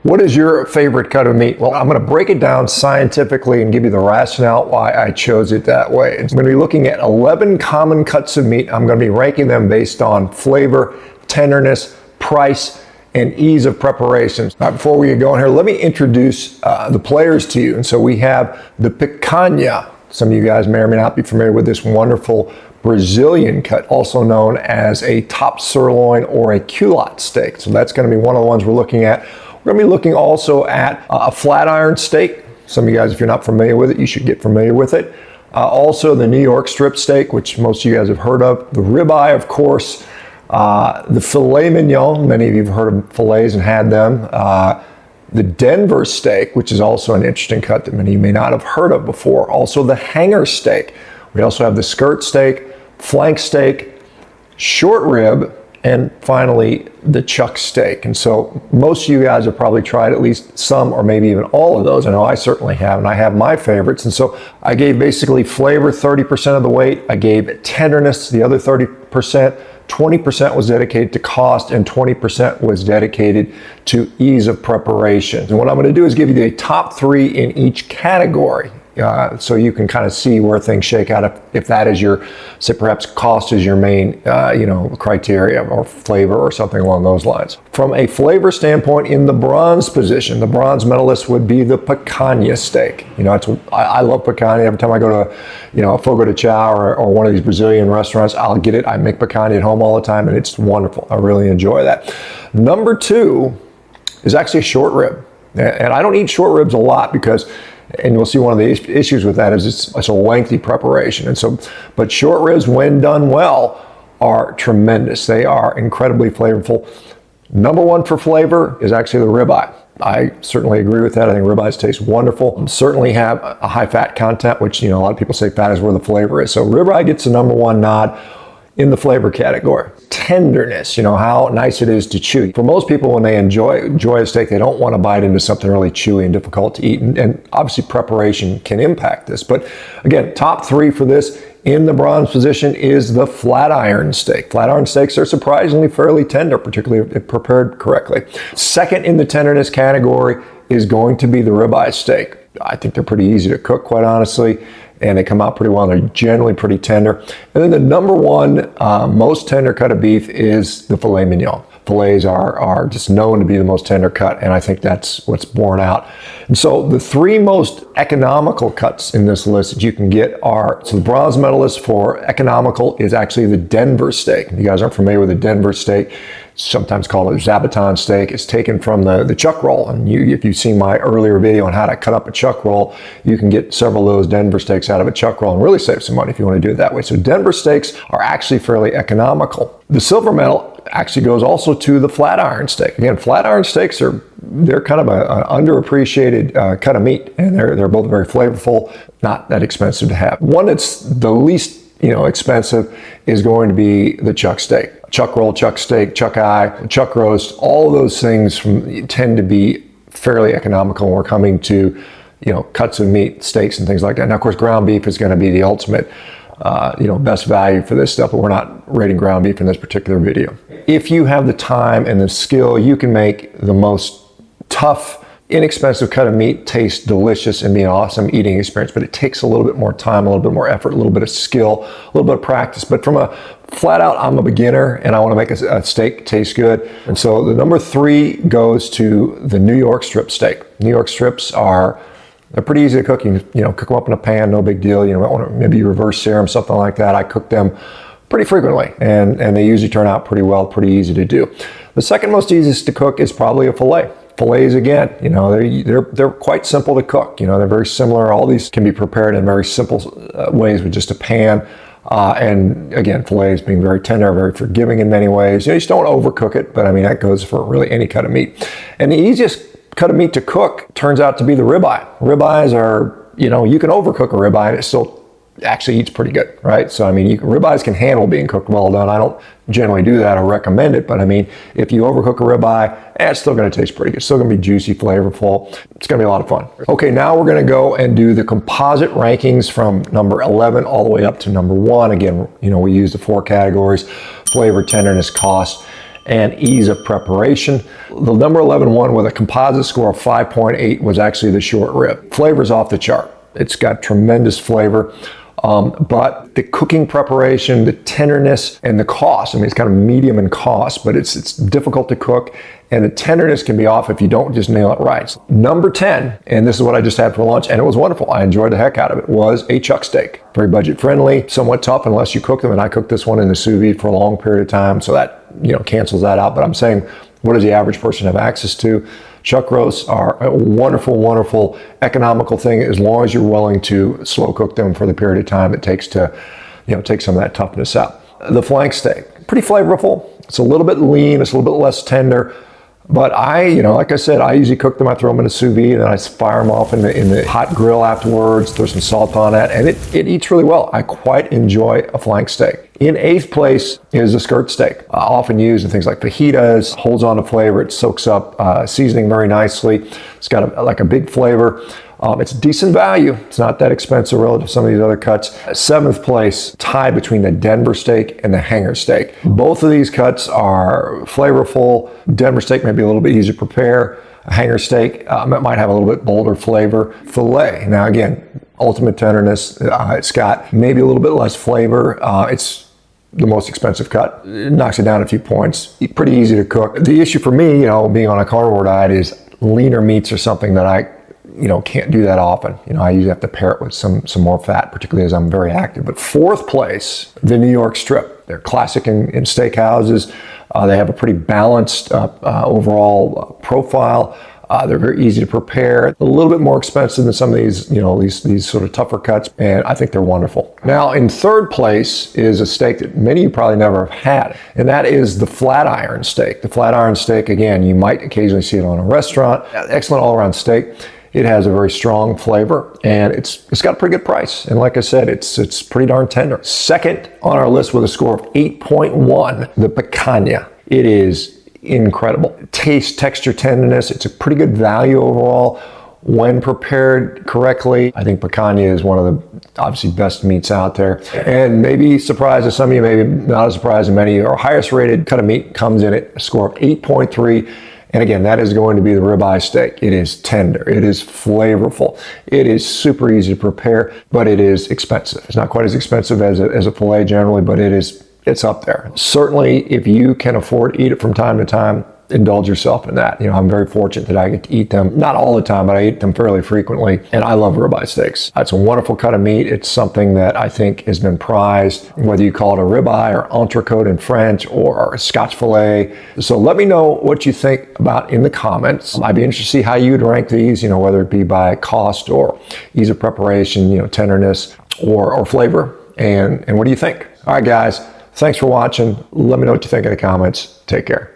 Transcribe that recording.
What is your favorite cut of meat? Well, I'm going to break it down scientifically and give you the rationale why I chose it that way. I'm going to be looking at 11 common cuts of meat. I'm going to be ranking them based on flavor, tenderness, price, and ease of preparation. Now, before we get going here, let me introduce the players to you. And so we have the picanha. Some of you guys may or may not be familiar with this wonderful Brazilian cut, also known as a top sirloin or a culotte steak. So that's going to be one of the ones we're looking at. We're going to be looking also at a flat iron steak. Some of you guys, if you're not familiar with it, you should get familiar with it. Also the New York strip steak, which most of you guys have heard of. The ribeye, of course. The filet mignon, many of you have heard of fillets and had them. The Denver steak, which is also an interesting cut that many of you may not have heard of before. Also the hanger steak. We also have the skirt steak, flank steak, short rib, and finally the chuck steak. And so most of you guys have probably tried at least some or maybe even all of those. I know I certainly have, and I have my favorites. And so I gave basically flavor 30% of the weight. I gave tenderness the other 30%. 20% was dedicated to cost, and 20% was dedicated to ease of preparation. And what I'm going to do is give you the top three in each category. So you can kind of see where things shake out if that is your, say perhaps cost is your main, criteria, or flavor or something along those lines. From a flavor standpoint, in the bronze position, the bronze medalist would be the picanha steak. I love picanha. Every time I go to, a Fogo de Chao or one of these Brazilian restaurants, I'll get it. I make picanha at home all the time, and it's wonderful. I really enjoy that. Number two is actually a short rib. And I don't eat short ribs a lot because, and you'll see one of the issues with that is it's a lengthy preparation. And so, but short ribs, when done well, are tremendous. They are incredibly flavorful. Number one for flavor is actually the ribeye. I certainly agree with that. I think ribeyes taste wonderful. Certainly have a high fat content, which, a lot of people say fat is where the flavor is. So ribeye gets the number one nod in the flavor category. Tenderness, how nice it is to chew. For most people, when they enjoy a steak, they don't want to bite into something really chewy and difficult to eat. And obviously preparation can impact this. But again, top three for this in the bronze position is the flat iron steak. Flat iron steaks are surprisingly fairly tender, particularly if prepared correctly. Second in the tenderness category is going to be the ribeye steak. I think they're pretty easy to cook, quite honestly, and they come out pretty well. They're generally pretty tender. And then the number one most tender cut of beef is the filet mignon. Fillets are just known to be the most tender cut, and I think that's what's borne out. And so the three most economical cuts in this list that you can get are, so the bronze medalist for economical is actually the Denver steak. If you guys aren't familiar with the Denver steak, sometimes called a zabuton steak. It's taken from the chuck roll. And if you've seen my earlier video on how to cut up a chuck roll, you can get several of those Denver steaks out of a chuck roll and really save some money if you want to do it that way. So Denver steaks are actually fairly economical. The silver medal actually goes also to the flat iron steak. Again, flat iron steaks they're kind of an underappreciated cut of meat, and they're both very flavorful, not that expensive to have. One that's the least expensive is going to be the chuck steak. Chuck roll, chuck steak, chuck eye, chuck roast, all of those things tend to be fairly economical when we're coming to, cuts of meat, steaks and things like that. Now, of course, ground beef is going to be the ultimate, best value for this stuff, but we're not rating ground beef in this particular video. If you have the time and the skill, you can make the most tough, inexpensive cut of meat taste delicious and be an awesome eating experience, but it takes a little bit more time, a little bit more effort, a little bit of skill, a little bit of practice. But from a flat out, I'm a beginner and I want to make a steak taste good. And so the number three goes to the New York strip steak. New York strips they're pretty easy to cook. You cook them up in a pan, no big deal. You might want to maybe reverse sear them, something like that. I cook them pretty frequently, and they usually turn out pretty well, pretty easy to do. The second most easiest to cook is probably a filet. Fillets, again, they're quite simple to cook. They're very similar. All these can be prepared in very simple ways with just a pan. And again, fillets being very tender, very forgiving in many ways. You just don't overcook it, but that goes for really any cut of meat. And the easiest cut of meat to cook turns out to be the ribeye. Ribeyes are, you can overcook a ribeye and it still actually eats pretty good, right? So, ribeyes can handle being cooked well done. I don't generally do that or recommend it, but if you overcook a ribeye, it's still going to taste pretty good. It's still going to be juicy, flavorful. It's going to be a lot of fun. Okay, now we're going to go and do the composite rankings from number 11 all the way up to number 1. Again, we use the 4 categories: flavor, tenderness, cost, and ease of preparation. The number 11 one with a composite score of 5.8 was actually the short rib. Flavor's off the chart. It's got tremendous flavor. But the cooking preparation, the tenderness, and the cost, I mean, it's kind of medium in cost, but it's difficult to cook, and the tenderness can be off if you don't just nail it right. Number 10, and this is what I just had for lunch, and it was wonderful. I enjoyed the heck out of it, was a chuck steak. Very budget friendly, somewhat tough unless you cook them, and I cooked this one in the sous vide for a long period of time, so that, cancels that out. But I'm saying, what does the average person have access to? Chuck roasts are a wonderful, wonderful, economical thing as long as you're willing to slow cook them for the period of time it takes to, take some of that toughness out. The flank steak, pretty flavorful. It's a little bit lean, it's a little bit less tender. But like I said, I usually cook them, I throw them in a sous vide, and I fire them off in the hot grill afterwards, throw some salt on that, and it eats really well. I quite enjoy a flank steak. In 8th place is a skirt steak, often used in things like fajitas, holds on to flavor, it soaks up seasoning very nicely. It's got a big flavor. It's decent value. It's not that expensive relative to some of these other cuts. 7th place, tied between the Denver steak and the hanger steak. Both of these cuts are flavorful. Denver steak may be a little bit easier to prepare. A hanger steak might have a little bit bolder flavor. Filet, now again, ultimate tenderness. It's got maybe a little bit less flavor. It's the most expensive cut. It knocks it down a few points. Pretty easy to cook. The issue for me, being on a carnivore diet, is leaner meats are something that I can't do that often. I usually have to pair it with some more fat, particularly as I'm very active. But 4th place, the New York strip. They're classic in steakhouses. They have a pretty balanced overall profile. They're very easy to prepare. A little bit more expensive than some of these, these sort of tougher cuts, and I think they're wonderful. Now, in 3rd place is a steak that many of you probably never have had, and that is the flat iron steak. The flat iron steak, again, you might occasionally see it on a restaurant. Excellent all-around steak. It has a very strong flavor, and it's got a pretty good price. And like I said, it's pretty darn tender. 2nd on our list with a score of 8.1, the picanha. It is incredible. Taste, texture, tenderness. It's a pretty good value overall when prepared correctly. I think picanha is one of the obviously best meats out there. And maybe surprised to some of you, maybe not as surprised to many, our highest rated cut of meat comes in at a score of 8.3. And again, that is going to be the ribeye steak. It is tender. It is flavorful. It is super easy to prepare, but it is expensive. It's not quite as expensive as a filet generally, but it's up there. Certainly, if you can afford to eat it from time to time, indulge yourself in that. I'm very fortunate that I get to eat them, not all the time, but I eat them fairly frequently, and I love ribeye steaks. It's a wonderful cut of meat. It's something that I think has been prized, whether you call it a ribeye or entrecôte in French or a Scotch filet. So let me know what you think about in the comments. I'd be interested to see how you'd rank these, whether it be by cost or ease of preparation, tenderness or flavor, and what do you think? All right, guys, thanks for watching. Let me know what you think in the comments. Take care.